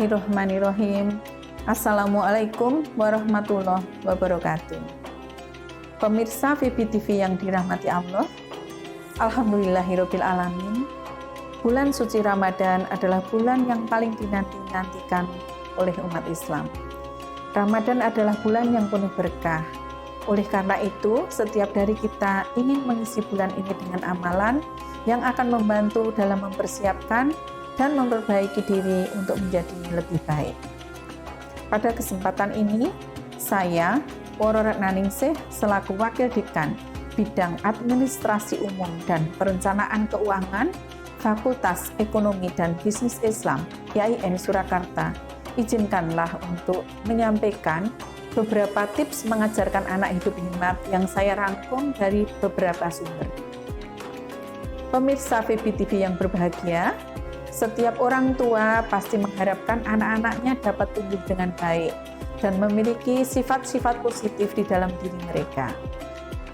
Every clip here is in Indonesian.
Bismillahirrahmanirrahim. Assalamualaikum warahmatullahi wabarakatuh. Pemirsa VBTV yang dirahmati Allah, Alhamdulillahirabbil alamin. Bulan suci Ramadan adalah bulan yang paling dinanti-nantikan oleh umat Islam. Ramadan adalah bulan yang penuh berkah. Oleh karena itu, setiap dari kita ingin mengisi bulan ini dengan amalan yang akan membantu dalam mempersiapkan dan memperbaiki diri untuk menjadi lebih baik. Pada kesempatan ini, saya, Woro Retnaningsih, selaku Wakil Dekan Bidang Administrasi Umum dan Perencanaan Keuangan Fakultas Ekonomi dan Bisnis Islam IAIN Surakarta, izinkanlah untuk menyampaikan beberapa tips mengajarkan anak hidup hemat yang saya rangkum dari beberapa sumber. Pemirsa VBTV yang berbahagia, setiap orang tua pasti mengharapkan anak-anaknya dapat tumbuh dengan baik dan memiliki sifat-sifat positif di dalam diri mereka.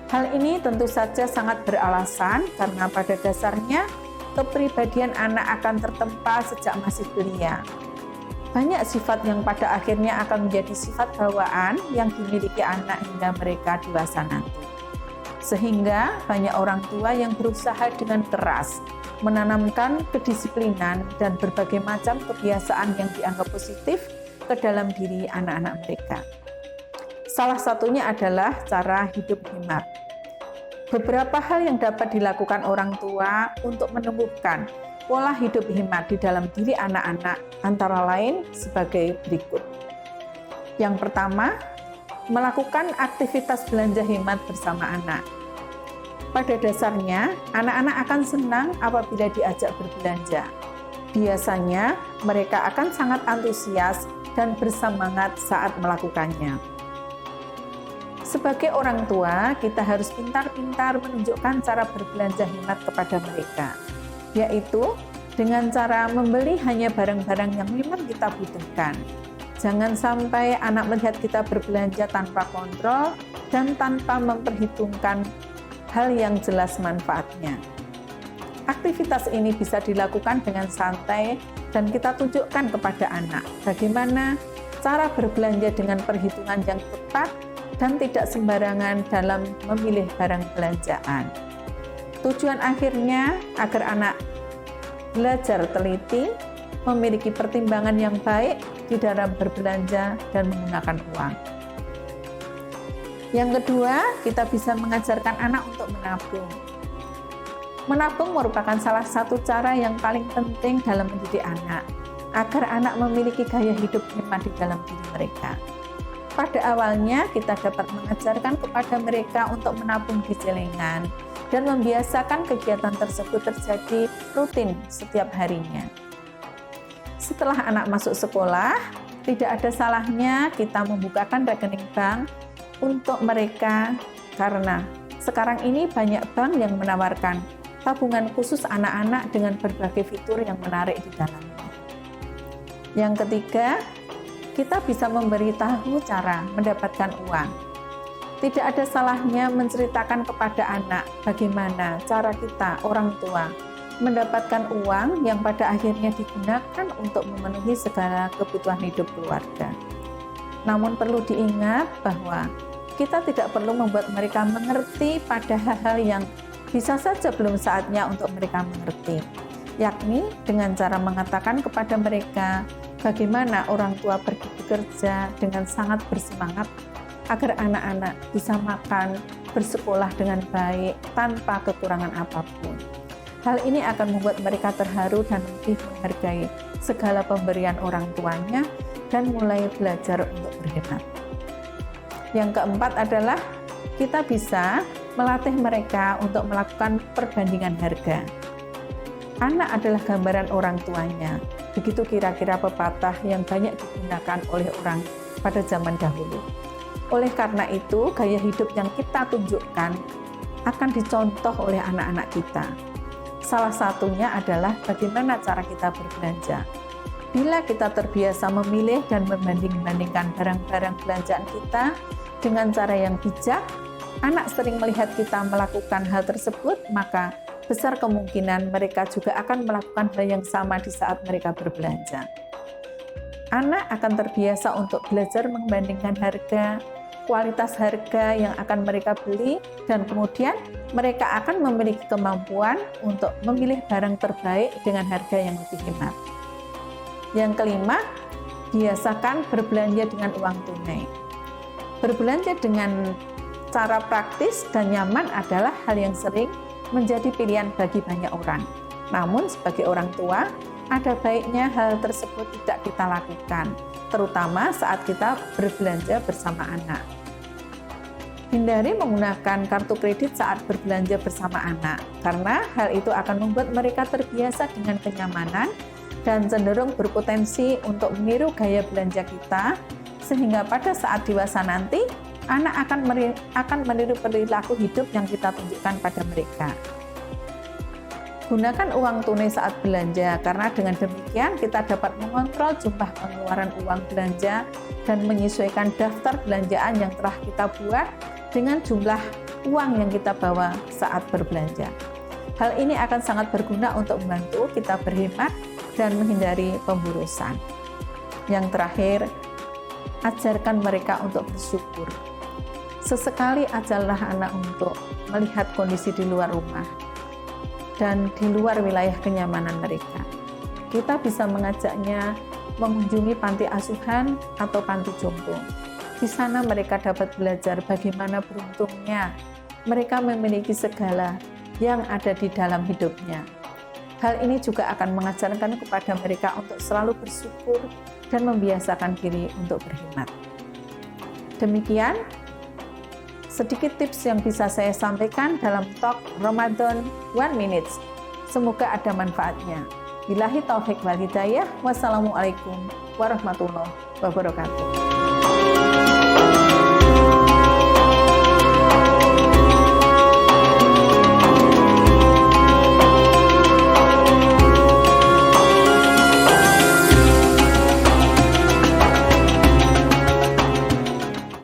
Hal ini tentu saja sangat beralasan karena pada dasarnya kepribadian anak akan tertempa sejak masih belia. Banyak sifat yang pada akhirnya akan menjadi sifat bawaan yang dimiliki anak hingga mereka dewasa nanti. Sehingga banyak orang tua yang berusaha dengan keras menanamkan kedisiplinan dan berbagai macam kebiasaan yang dianggap positif ke dalam diri anak-anak mereka. Salah satunya adalah cara hidup hemat. Beberapa hal yang dapat dilakukan orang tua untuk menumbuhkan pola hidup hemat di dalam diri anak-anak antara lain sebagai berikut. Yang pertama, melakukan aktivitas belanja hemat bersama anak. Pada dasarnya, anak-anak akan senang apabila diajak berbelanja. Biasanya, mereka akan sangat antusias dan bersemangat saat melakukannya. Sebagai orang tua, kita harus pintar-pintar menunjukkan cara berbelanja hemat kepada mereka, yaitu dengan cara membeli hanya barang-barang yang memang kita butuhkan. Jangan sampai anak melihat kita berbelanja tanpa kontrol dan tanpa memperhitungkan hal yang jelas manfaatnya. Aktivitas ini bisa dilakukan dengan santai dan kita tunjukkan kepada anak bagaimana cara berbelanja dengan perhitungan yang tepat dan tidak sembarangan dalam memilih barang belanjaan. Tujuan akhirnya agar anak belajar teliti, memiliki pertimbangan yang baik di dalam berbelanja dan menggunakan uang. Yang kedua, kita bisa mengajarkan anak untuk menabung. Menabung merupakan salah satu cara yang paling penting dalam mendidik anak, agar anak memiliki gaya hidup hemat di dalam diri mereka. Pada awalnya, kita dapat mengajarkan kepada mereka untuk menabung di celengan dan membiasakan kegiatan tersebut terjadi rutin setiap harinya. Setelah anak masuk sekolah, tidak ada salahnya kita membukakan rekening bank untuk mereka karena sekarang ini banyak bank yang menawarkan tabungan khusus anak-anak dengan berbagai fitur yang menarik di dalamnya. Yang ketiga, kita bisa memberitahu cara mendapatkan uang. Tidak ada salahnya menceritakan kepada anak bagaimana cara kita, orang tua, mendapatkan uang yang pada akhirnya digunakan untuk memenuhi segala kebutuhan hidup keluarga. Namun perlu diingat bahwa kita tidak perlu membuat mereka mengerti pada hal-hal yang bisa saja belum saatnya untuk mereka mengerti, yakni dengan cara mengatakan kepada mereka bagaimana orang tua pergi bekerja dengan sangat bersemangat agar anak-anak bisa makan, bersekolah dengan baik tanpa kekurangan apapun. Hal ini akan membuat mereka terharu dan lebih menghargai segala pemberian orang tuanya dan mulai belajar untuk berhemat. Yang keempat adalah kita bisa melatih mereka untuk melakukan perbandingan harga. Anak adalah gambaran orang tuanya. Begitu kira-kira pepatah yang banyak digunakan oleh orang pada zaman dahulu. Oleh karena itu, gaya hidup yang kita tunjukkan akan dicontoh oleh anak-anak kita. Salah satunya adalah bagaimana cara kita berbelanja. Bila kita terbiasa memilih dan membanding-bandingkan barang-barang belanjaan kita dengan cara yang bijak, anak sering melihat kita melakukan hal tersebut, maka besar kemungkinan mereka juga akan melakukan hal yang sama di saat mereka berbelanja. Anak akan terbiasa untuk belajar membandingkan harga, kualitas harga yang akan mereka beli, dan kemudian mereka akan memiliki kemampuan untuk memilih barang terbaik dengan harga yang lebih hemat. Yang kelima, biasakan berbelanja dengan uang tunai. Berbelanja dengan cara praktis dan nyaman adalah hal yang sering menjadi pilihan bagi banyak orang. Namun sebagai orang tua, ada baiknya hal tersebut tidak kita lakukan, terutama saat kita berbelanja bersama anak. Hindari menggunakan kartu kredit saat berbelanja bersama anak, karena hal itu akan membuat mereka terbiasa dengan kenyamanan dan cenderung berpotensi untuk meniru gaya belanja kita, sehingga pada saat dewasa nanti, anak akan meniru perilaku hidup yang kita tunjukkan pada mereka. Gunakan uang tunai saat belanja, karena dengan demikian kita dapat mengontrol jumlah pengeluaran uang belanja dan menyesuaikan daftar belanjaan yang telah kita buat dengan jumlah uang yang kita bawa saat berbelanja. Hal ini akan sangat berguna untuk membantu kita berhemat dan menghindari pemborosan. Yang terakhir, ajarkan mereka untuk bersyukur. Sesekali ajarlah anak untuk melihat kondisi di luar rumah dan di luar wilayah kenyamanan mereka. Kita bisa mengajaknya mengunjungi panti asuhan atau panti jompo. Di sana mereka dapat belajar bagaimana beruntungnya mereka memiliki segala yang ada di dalam hidupnya. Hal ini juga akan mengajarkan kepada mereka untuk selalu bersyukur dan membiasakan diri untuk berhemat. Demikian sedikit tips yang bisa saya sampaikan dalam Talk Ramadan 1 Minute. Semoga ada manfaatnya. Billahi taufik wal hidayah. Wassalamualaikum warahmatullahi wabarakatuh.